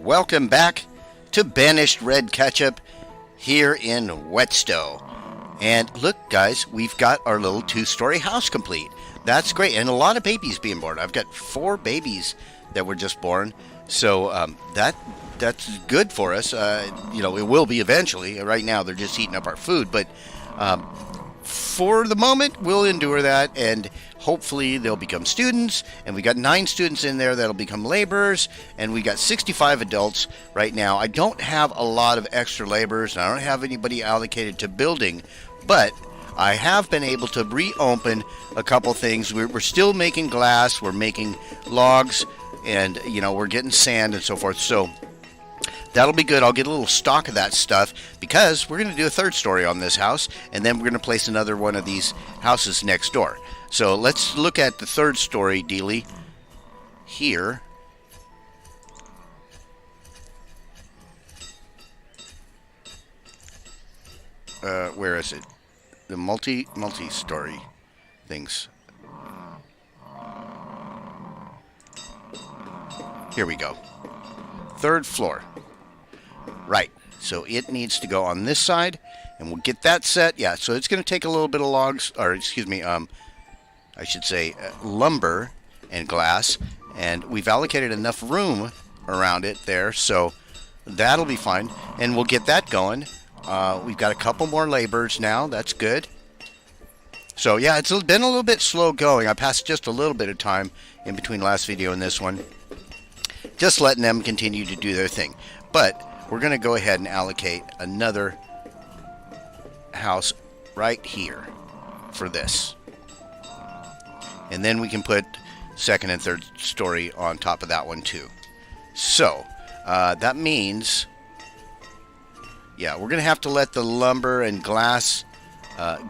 Welcome back to Banished Red Ketchup here in Whetstow. And look, guys, we've got our little two-story house complete. That's great, and a lot of babies being born. I've got 4 babies that were just born, so that's good for us. It will be eventually. Right now, they're just eating up our food, but for the moment, we'll endure that, and hopefully they'll become students, and we got 9 students in there that'll become laborers, and we got 65 adults right now. I don't have a lot of extra laborers, and I don't have anybody allocated to building, but I have been able to reopen a couple things. We're still making glass, we're making logs, and we're getting sand and so forth, so that'll be good. I'll get a little stock of that stuff because we're going to do a 3rd story on this house, and then we're going to place another one of these houses next door. So let's look at the 3rd story dealie here. Where is it? The multi-story things. Here we go. 3rd floor. Right, so it needs to go on this side, and we'll get that set. Yeah, so it's going to take a little bit of logs, or excuse me, I should say lumber and glass, and we've allocated enough room around it there, so that'll be fine, and we'll get that going. We've got a couple more laborers now. That's good. So yeah, it's been a little bit slow going. I passed just a little bit of time in between last video and this one, just letting them continue to do their thing. But we're going to go ahead and allocate another house right here for this. And then we can put 2nd and 3rd story on top of that one too. So that means, yeah, we're going to have to let the lumber and glass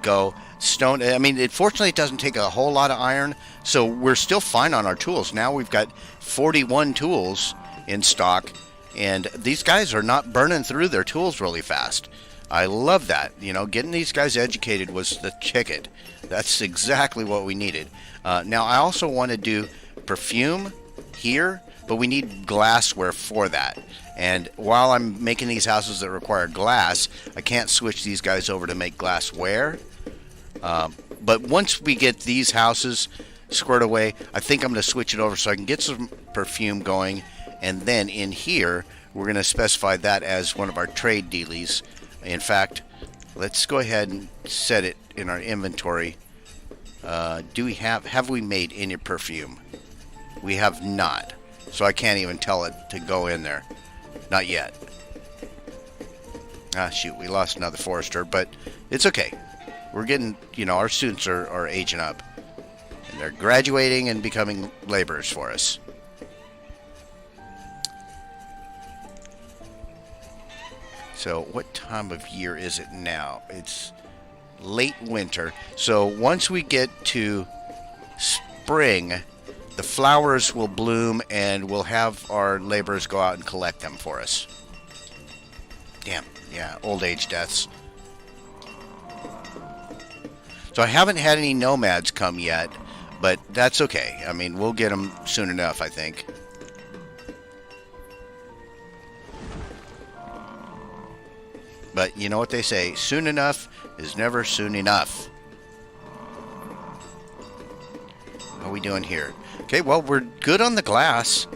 go. Stone, I mean, fortunately it doesn't take a whole lot of iron, so we're still fine on our tools. Now we've got 41 tools in stock, and these guys are not burning through their tools really fast. I love that. Getting these guys educated was the ticket. That's exactly what we needed. Now, I also want to do perfume here, but we need glassware for that. And while I'm making these houses that require glass, I can't switch these guys over to make glassware. But once we get these houses squared away, I think I'm going to switch it over so I can get some perfume going. And then in here, we're going to specify that as one of our trade dealies. In fact, let's go ahead and set it in our inventory. Do we have we made any perfume? We have not. So I can't even tell it to go in there. Not yet. Ah, shoot, we lost another forester, but it's okay. We're getting, our students are aging up. And they're graduating and becoming laborers for us. So what time of year is it now? It's late winter. So once we get to spring, the flowers will bloom and we'll have our laborers go out and collect them for us. Damn, yeah, old age deaths. So I haven't had any nomads come yet, but that's okay. I mean, we'll get them soon enough, I think. But you know what they say, soon enough is never soon enough. What are we doing here? Okay, well, we're good on the glass.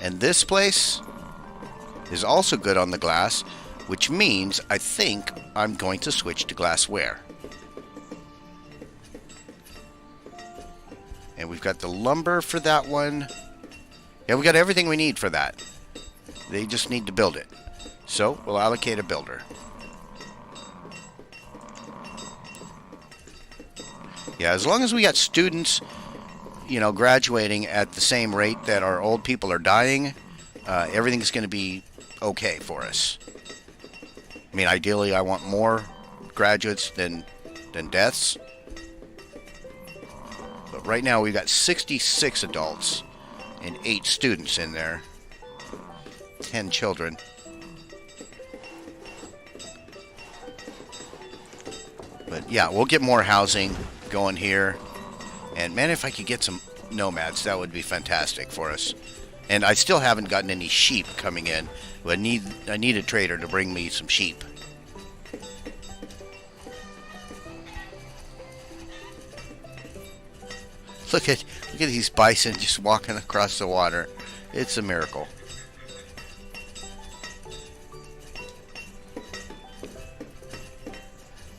And this place is also good on the glass, which means I think I'm going to switch to glassware. And we've got the lumber for that one. Yeah, we got everything we need for that. They just need to build it. So we'll allocate a builder. Yeah, as long as we got students, graduating at the same rate that our old people are dying, everything's going to be okay for us. I mean, ideally, I want more graduates than deaths. But right now, we've got 66 adults and 8 students in there. 10 children. But yeah, we'll get more housing going here. And man, if I could get some nomads, that would be fantastic for us. And I still haven't gotten any sheep coming in. But I need a trader to bring me some sheep. Look at these bison just walking across the water. It's a miracle.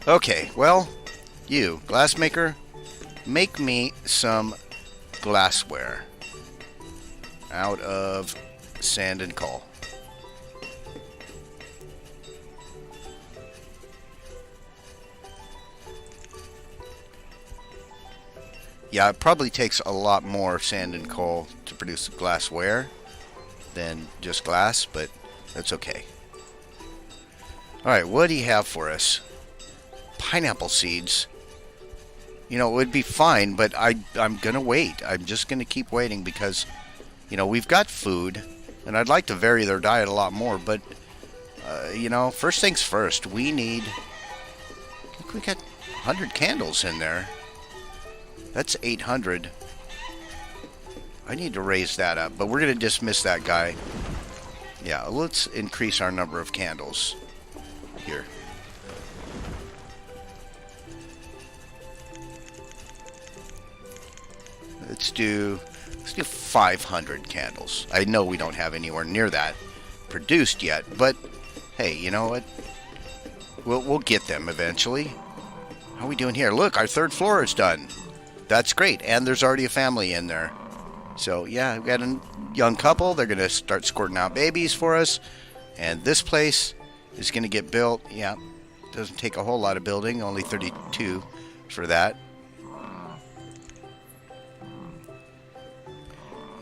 Okay, well, you, glassmaker, make me some glassware out of sand and coal. Yeah, it probably takes a lot more sand and coal to produce glassware than just glass, but that's okay. Alright, what do you have for us? Pineapple seeds. You know, it would be fine, but I'm going to wait. I'm just going to keep waiting because, you know, we've got food, and I'd like to vary their diet a lot more, but, you know, first things first, we need... I think we got 100 candles in there. That's 800. I need to raise that up, but we're going to dismiss that guy. Yeah, let's increase our number of candles here. Let's do 500 candles. I know we don't have anywhere near that produced yet, but hey, you know what? We'll get them eventually. How are we doing here? Look, our third floor is done. That's great, and there's already a family in there. So yeah, we've got a young couple. They're going to start squirting out babies for us, and this place is going to get built. Yeah, doesn't take a whole lot of building, only 32 for that.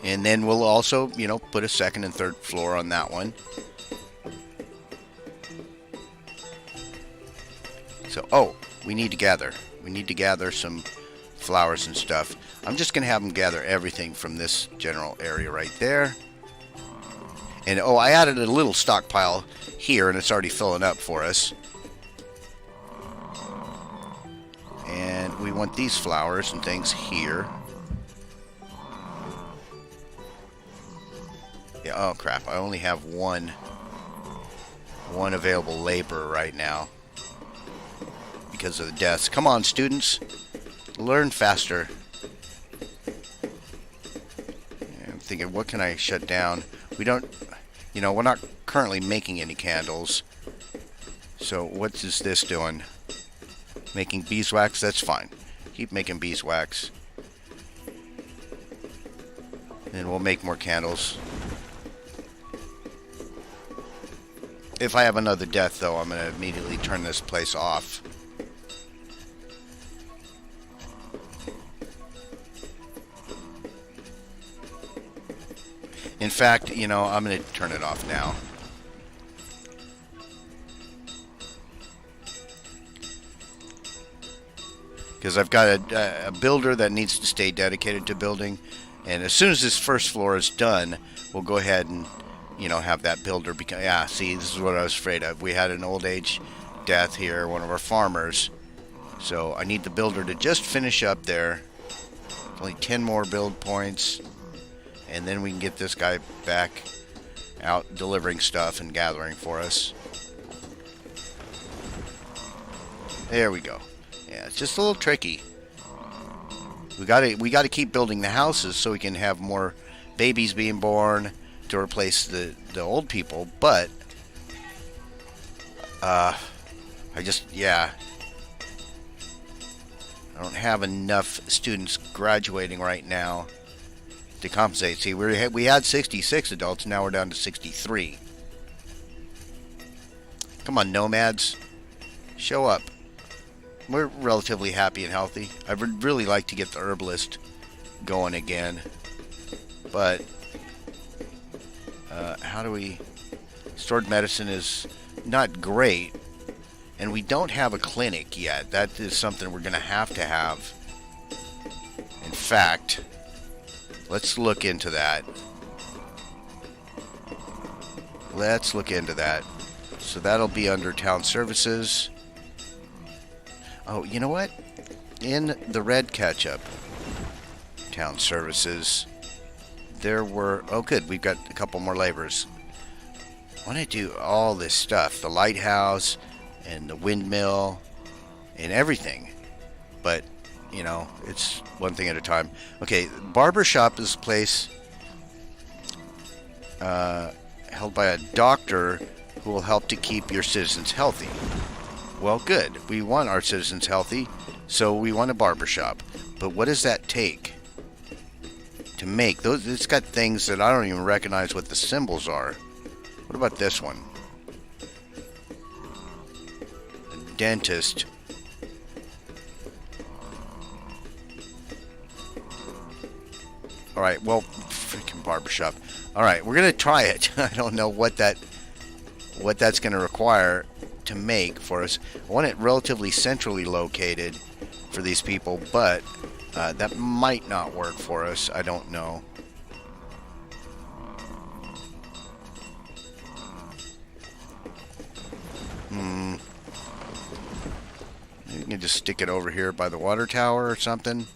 And then we'll also, you know, put a second and third floor on that one. So, oh, we need to gather. We need to gather some flowers and stuff. I'm just going to have them gather everything from this general area right there. And, oh, I added a little stockpile here, and it's already filling up for us. And we want these flowers and things here. Yeah, oh crap, I only have one available labor right now because of the deaths. Come on, students, learn faster. I'm thinking, what can I shut down? We don't, you know, we're not currently making any candles. So what is this doing? Making beeswax? That's fine. Keep making beeswax. And we'll make more candles. If I have another death, though, I'm going to immediately turn this place off. In fact, you know, I'm going to turn it off now. Because I've got a builder that needs to stay dedicated to building. And as soon as this first floor is done, we'll go ahead and, you know, have that builder become... Yeah, see, this is what I was afraid of. We had an old age death here, one of our farmers. So I need the builder to just finish up there. Only 10 more build points. And then we can get this guy back out delivering stuff and gathering for us. There we go. Yeah, it's just a little tricky. We gotta keep building the houses so we can have more babies being born to replace the old people, but I don't have enough students graduating right now to compensate. See, we had 66 adults, now we're down to 63. Come on, nomads, show up. We're relatively happy and healthy. I would really like to get the herbalist going again, but how do we... Stored medicine is not great, and we don't have a clinic yet. That is something we're going to have. In fact, let's look into that. So that'll be under town services. Oh, you know what? In the red Ketchup town services, there were... Oh, good. We've got a couple more laborers. I want to do all this stuff. The lighthouse and the windmill and everything. But, you know, it's one thing at a time. Okay, barbershop is a place held by a doctor who will help to keep your citizens healthy. Well, good. We want our citizens healthy, so we want a barbershop. But what does that take to make? Those? It's got things that I don't even recognize what the symbols are. What about this one? A dentist. Alright, well, freaking barbershop. Alright, we're going to try it. I don't know what that's going to require to make for us. I want it relatively centrally located for these people, but that might not work for us. I don't know. You can just stick it over here by the water tower or something.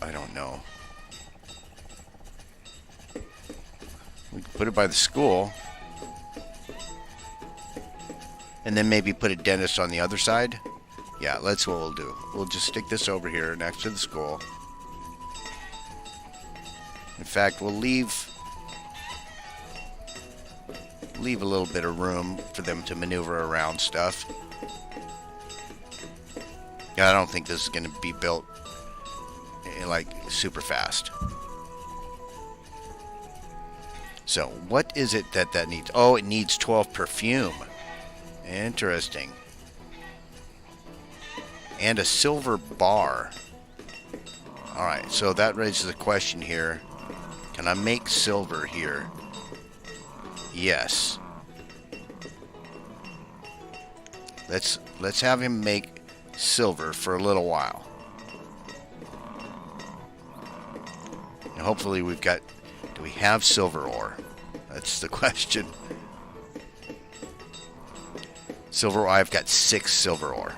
I don't know. We can put it by the school. And then maybe put a dentist on the other side. Yeah, that's what we'll do. We'll just stick this over here next to the school. In fact, we'll leave a little bit of room for them to maneuver around stuff. Yeah, I don't think this is going to be built like super fast. So, what is it that needs? Oh, it needs 12 perfume. Interesting. And a silver bar. Alright, so that raises a question here. Can I make silver here? Yes. Let's have him make silver for a little while. And hopefully we've got... Do we have silver ore? That's the question. Silver ore, I've got 6 silver ore.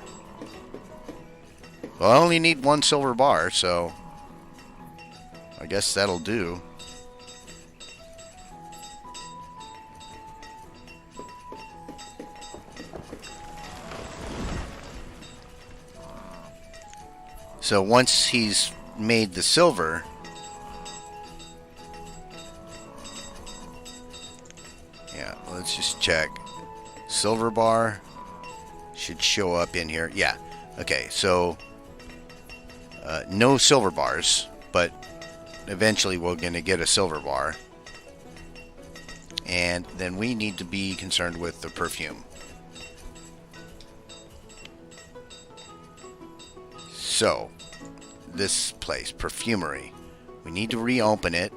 Well, I only need 1 silver bar, so I guess that'll do. So once he's made the silver, yeah, let's just check. Silver bar should show up in here. Yeah. Okay, so no silver bars, but eventually we're going to get a silver bar. And then we need to be concerned with the perfume. So, this place, perfumery. We need to reopen it.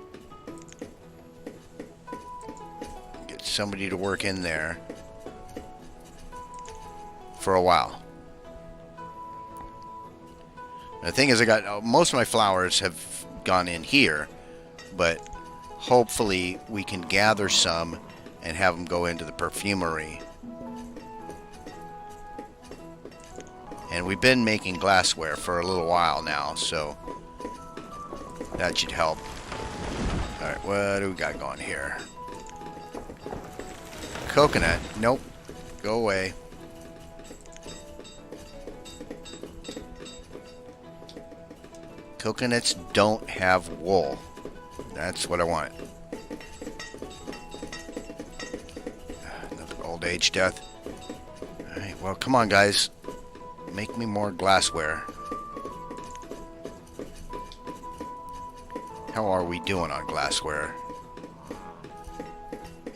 Get somebody to work in there for a while. The thing is, I got most of my flowers have gone in here, but hopefully we can gather some and have them go into the perfumery. And we've been making glassware for a little while now, so that should help. Alright, what do we got going here? Coconut. Nope. Go away. Coconuts don't have wool. That's what I want. Another old age death. Alright, well, come on, guys. Make me more glassware. How are we doing on glassware?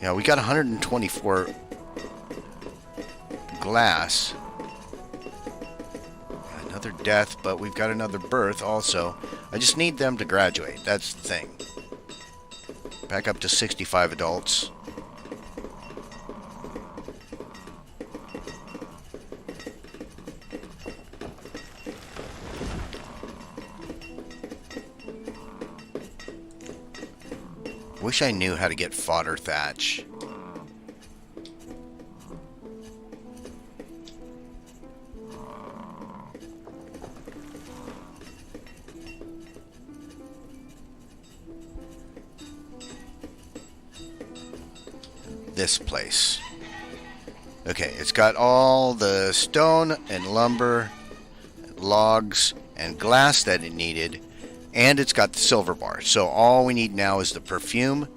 Yeah, we got 124 glass. Another death, but we've got another birth also. I just need them to graduate. That's the thing. Back up to 65 adults. Wish I knew how to get fodder thatch. this place. Okay, it's got all the stone and lumber, logs, and glass that it needed, and it's got the silver bar. So all we need now is the perfume,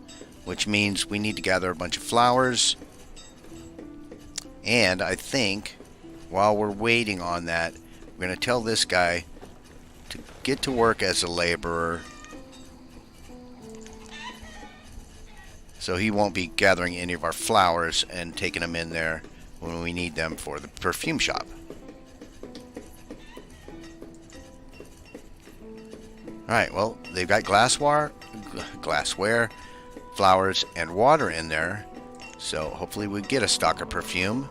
which means we need to gather a bunch of flowers. And I think while we're waiting on that, we're going to tell this guy to get to work as a laborer, so he won't be gathering any of our flowers and taking them in there when we need them for the perfume shop. Alright, well, they've got glassware, flowers, and water in there, so hopefully we get a stock of perfume.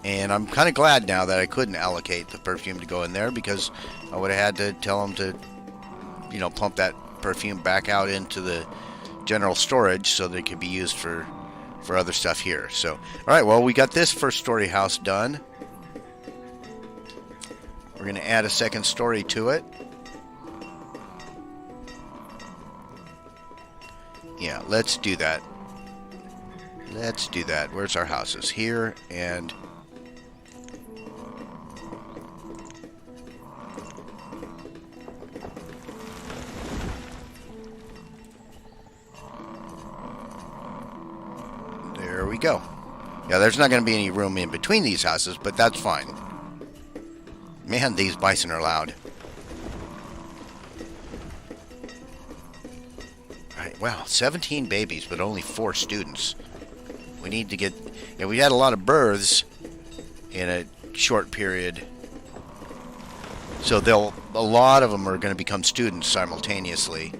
And I'm kind of glad now that I couldn't allocate the perfume to go in there, because I would have had to tell them to, you know, pump that perfume back out into the general storage so that it could be used for other stuff here. So, alright, well, we got this first story house done. We're going to add a second story to it. Yeah, let's do that. Let's do that. Where's our houses? Here, and there we go. Yeah, there's not going to be any room in between these houses, but that's fine. Man, these bison are loud. Alright, wow, 17 babies, but only 4 students. We need to get... Yeah, we had a lot of births in a short period. So a lot of them are going to become students simultaneously.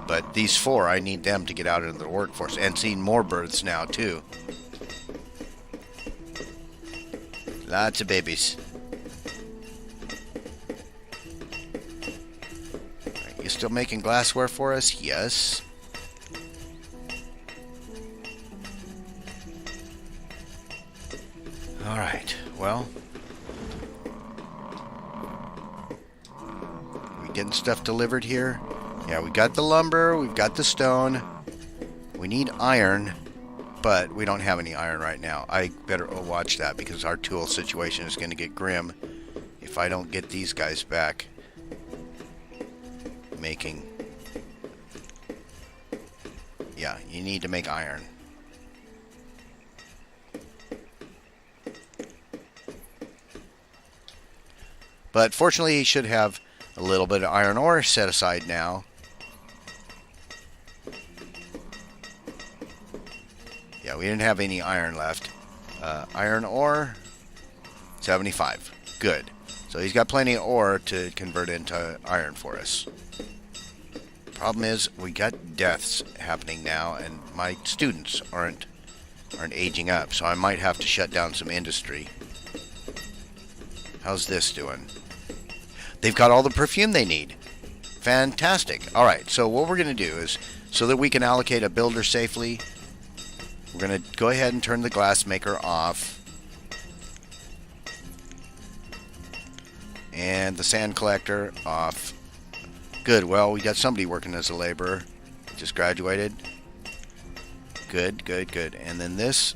But these 4, I need them to get out into the workforce. And seeing more births now, too. Lots of babies. You still making glassware for us? Yes. Alright, well. We getting stuff delivered here? Yeah, we got the lumber, we've got the stone. We need iron, but we don't have any iron right now. I better watch that, because our tool situation is going to get grim if I don't get these guys back making. Yeah, you need to make iron. But fortunately, he should have a little bit of iron ore set aside now. Yeah, we didn't have any iron left. Iron ore, 75. Good. So he's got plenty of ore to convert into iron for us. Problem is, we got deaths happening now, and my students aren't aging up, so I might have to shut down some industry. How's this doing? They've got all the perfume they need. Fantastic. Alright, so what we're going to do is, so that we can allocate a builder safely, we're going to go ahead and turn the glass maker off. And the sand collector off. Good, well, we got somebody working as a laborer. Just graduated. Good, good, good. And then this,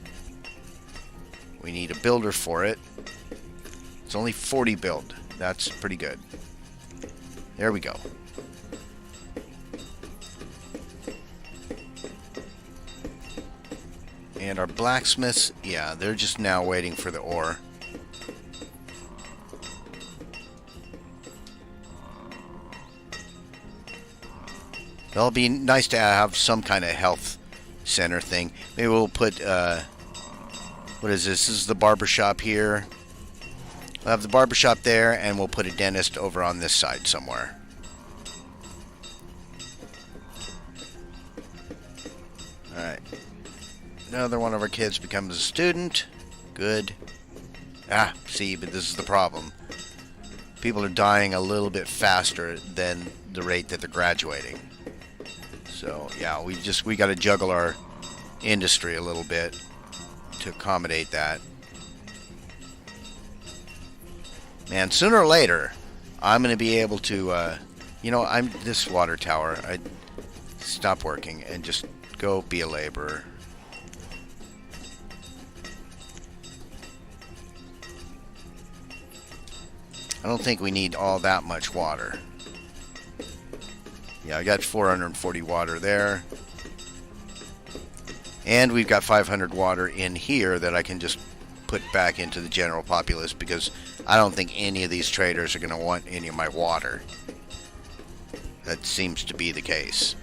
we need a builder for it. It's only 40 build. That's pretty good. There we go. And our blacksmiths, yeah, they're just now waiting for the ore. It'll be nice to have some kind of health center thing. Maybe we'll put, what is this? This is the barber shop here. We'll have the barber shop there, and we'll put a dentist over on this side somewhere. Alright. Another one of our kids becomes a student. Good. Ah, see, but this is the problem. People are dying a little bit faster than the rate that they're graduating. So, yeah, we got to juggle our industry a little bit to accommodate that. Man, sooner or later, I'm going to be able to, you know, this water tower, stop working and just go be a laborer. I don't think we need all that much water. Yeah, I got 440 water there. And we've got 500 water in here that I can just put back into the general populace, because I don't think any of these traders are going to want any of my water. That seems to be the case.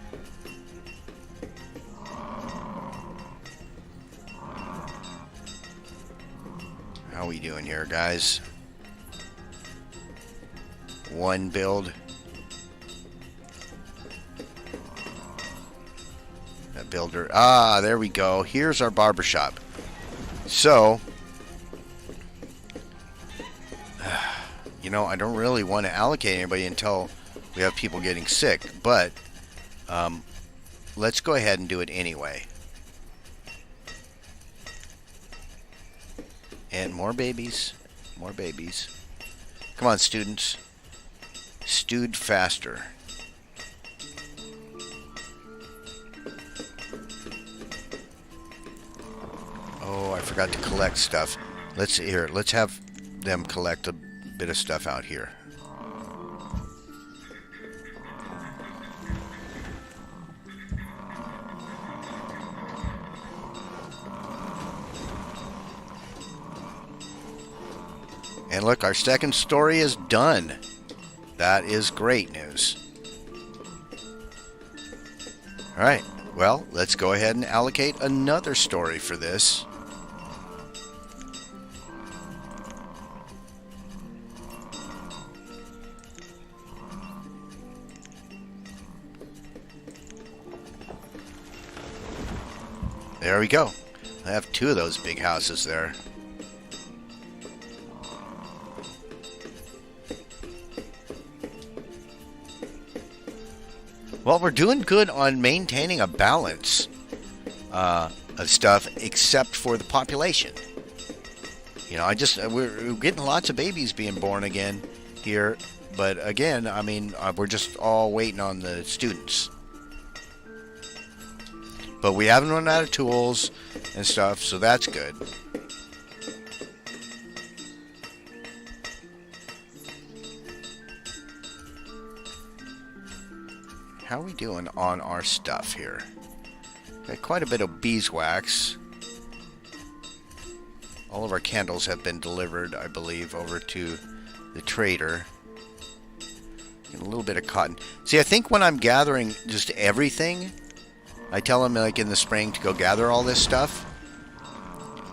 How are we doing here, guys? One build. That builder. Ah, there we go. Here's our barbershop. So, you know, I don't really want to allocate anybody until we have people getting sick, but let's go ahead and do it anyway. And more babies. More babies. Come on, students. Stewed faster. Oh, I forgot to collect stuff. Let's have them collect a bit of stuff out here. And look, our second story is done. That is great news. Alright, well, let's go ahead and allocate another story for this. There we go. I have two of those big houses there. Well, we're doing good on maintaining a balance of stuff, except for the population. You know, we're getting lots of babies being born again here, but again, I mean, we're just all waiting on the students. But we haven't run out of tools and stuff, so that's good. How are we doing on our stuff here? Got quite a bit of beeswax. All of our candles have been delivered, I believe, over to the trader. And a little bit of cotton. See, I think when I'm gathering just everything, I tell him, like, in the spring to go gather all this stuff.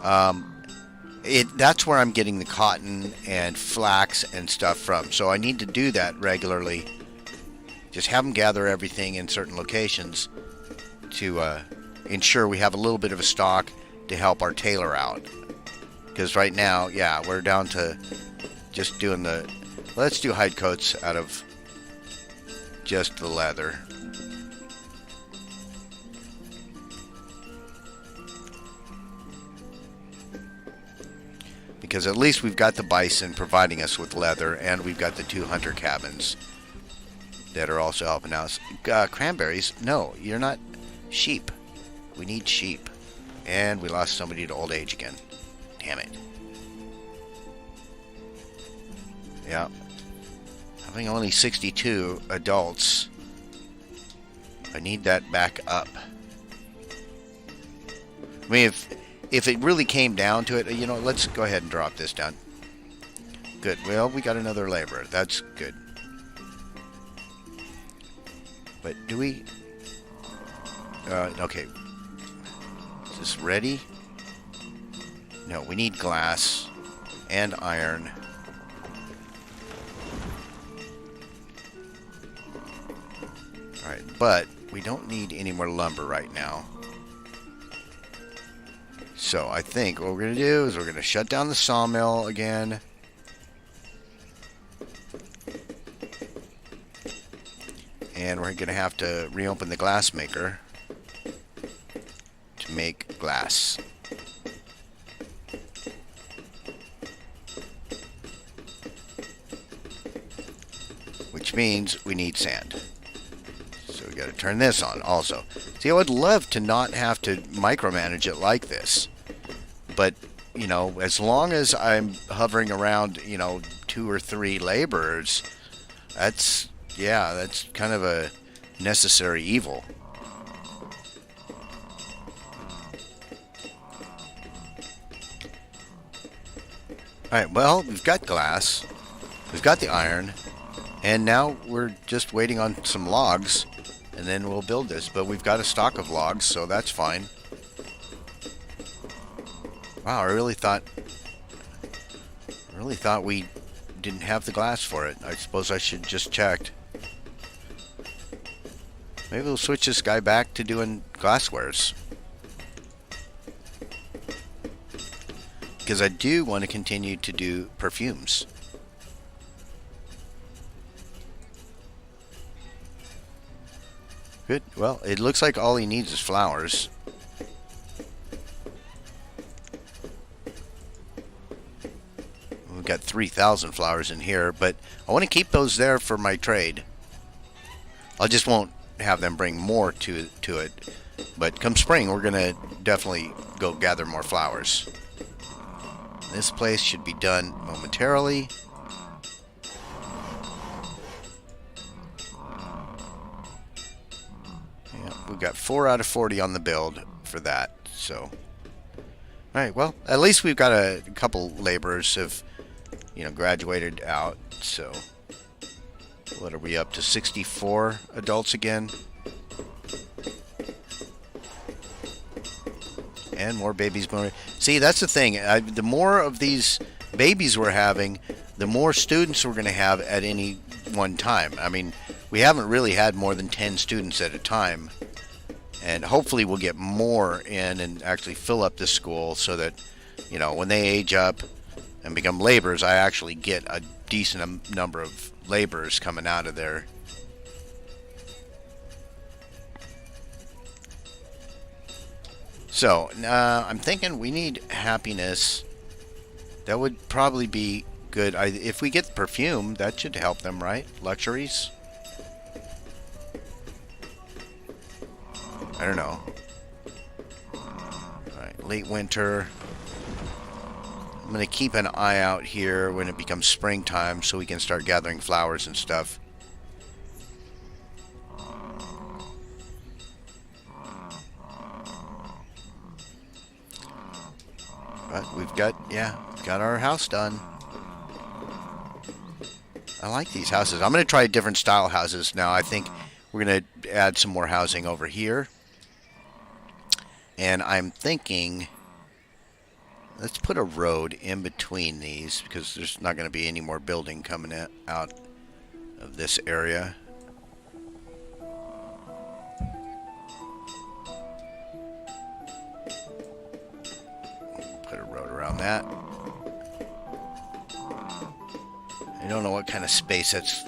That's where I'm getting the cotton and flax and stuff from. So I need to do that regularly. Just have them gather everything in certain locations to ensure we have a little bit of a stock to help our tailor out. Because right now, yeah, we're down to just doing the... Let's do hide coats out of just the leather. Because at least we've got the bison providing us with leather, and we've got the 2 hunter cabins that are also helping us. Cranberries? No, you're not. Sheep. We need sheep. And we lost somebody to old age again. Damn it. Yeah. Having only 62 adults. I need that back up. I mean, if it really came down to it, you know, let's go ahead and drop this down. Good. Well, we got another laborer. That's good. But do we... okay. Is this ready? No, we need glass and iron. Alright, but we don't need any more lumber right now. So I think what we're going to do is we're going to shut down the sawmill again. And we're going to have to reopen the glass maker to make glass. Which means we need sand. So we got to turn this on also. See, I would love to not have to micromanage it like this. But, you know, as long as I'm hovering around, you know, 2 or 3 laborers, that's kind of a necessary evil. Alright, well, we've got glass, we've got the iron, and now we're just waiting on some logs, and then we'll build this. But we've got a stock of logs, so that's fine. Wow, I really thought we didn't have the glass for it. I suppose I should just checked. Maybe we'll switch this guy back to doing glasswares. Because I do want to continue to do perfumes. Good. Well, it looks like all he needs is flowers. We've got 3,000 flowers in here, but I want to keep those there for my trade. I just won't have them bring more to it. But come spring, we're going to definitely go gather more flowers. This place should be done momentarily. Yeah, we've got 4 out of 40 on the build for that. So, alright, well, at least we've got a couple laborers have, you know, graduated out. So, what are we up to? 64 adults again? And more babies born. See, that's the thing. The more of these babies we're having, the more students we're going to have at any one time. I mean, we haven't really had more than 10 students at a time. And hopefully we'll get more in and actually fill up the school so that, you know, when they age up and become laborers, I actually get a decent number of laborers coming out of there. So, I'm thinking we need happiness. That would probably be good. If we get perfume, that should help them, right? Luxuries? I don't know. Alright, late winter. I'm going to keep an eye out here when it becomes springtime so we can start gathering flowers and stuff. But we've got our house done. I like these houses. I'm going to try different style houses now. I think we're going to add some more housing over here. And I'm thinking, let's put a road in between these because there's not going to be any more building coming out of this area. Put a road around that. I don't know what kind of space that's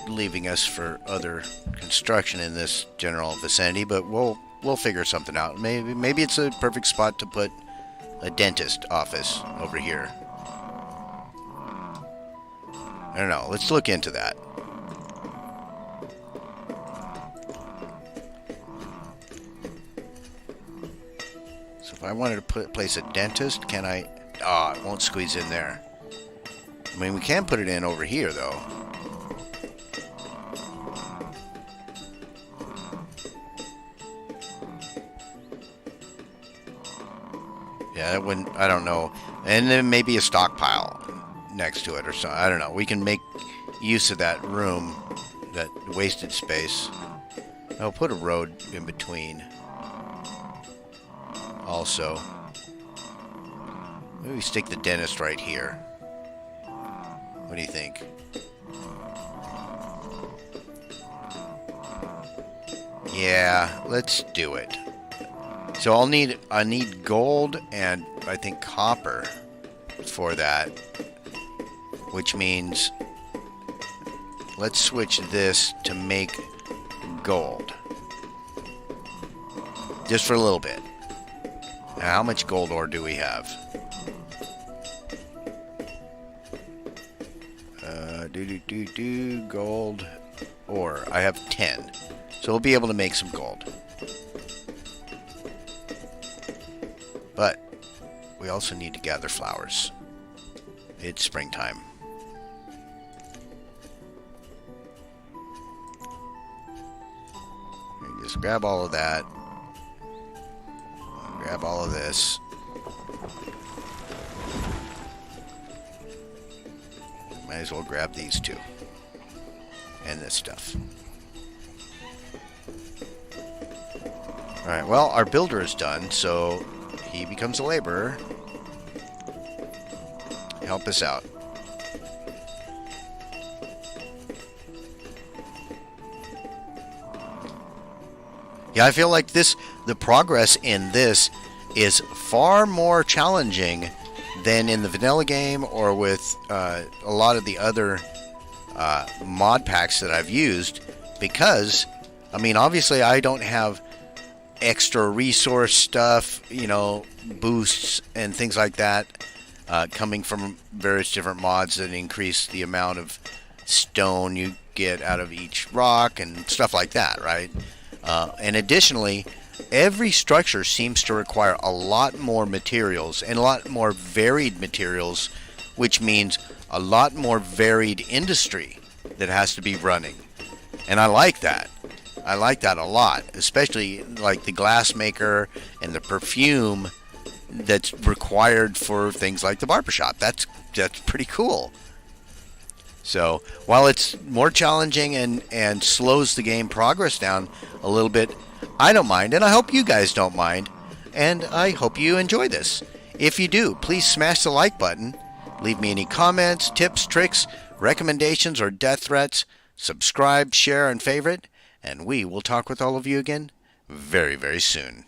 leaving us for other construction in this general vicinity, but we'll figure something out. Maybe it's a perfect spot to put a dentist office over here. I don't know. Let's look into that. So if I wanted to place a dentist, can I? Oh, it won't squeeze in there. I mean, we can put it in over here, though. Yeah, that wouldn't, I don't know. And then maybe a stockpile next to it or something. I don't know. We can make use of that room, that wasted space. I'll put a road in between. Also, maybe stick the dentist right here. What do you think? Yeah, let's do it. So I need gold and I think copper for that, which means let's switch this to make gold. Just for a little bit. Now, how much gold ore do we have? Gold. ore. I have 10. So we'll be able to make some gold. But we also need to gather flowers. It's springtime. Just grab all of that. Grab all of this. Might as well grab these two. And this stuff. Alright, well, our builder is done, so he becomes a laborer. Help us out. Yeah, I feel like the progress in this is far more challenging than in the vanilla game or with a lot of the other mod packs that I've used, because, I mean, obviously I don't have extra resource stuff, you know, boosts and things like that coming from various different mods that increase the amount of stone you get out of each rock and stuff like that, right? And additionally, every structure seems to require a lot more materials and a lot more varied materials, which means a lot more varied industry that has to be running. And I like that. I like that a lot, especially like the glass maker and the perfume that's required for things like the barbershop. That's pretty cool. So while it's more challenging and slows the game progress down a little bit, I don't mind, and I hope you guys don't mind, and I hope you enjoy this. If you do, please smash the like button, leave me any comments, tips, tricks, recommendations, or death threats, subscribe, share, and favorite, and we will talk with all of you again very, very soon.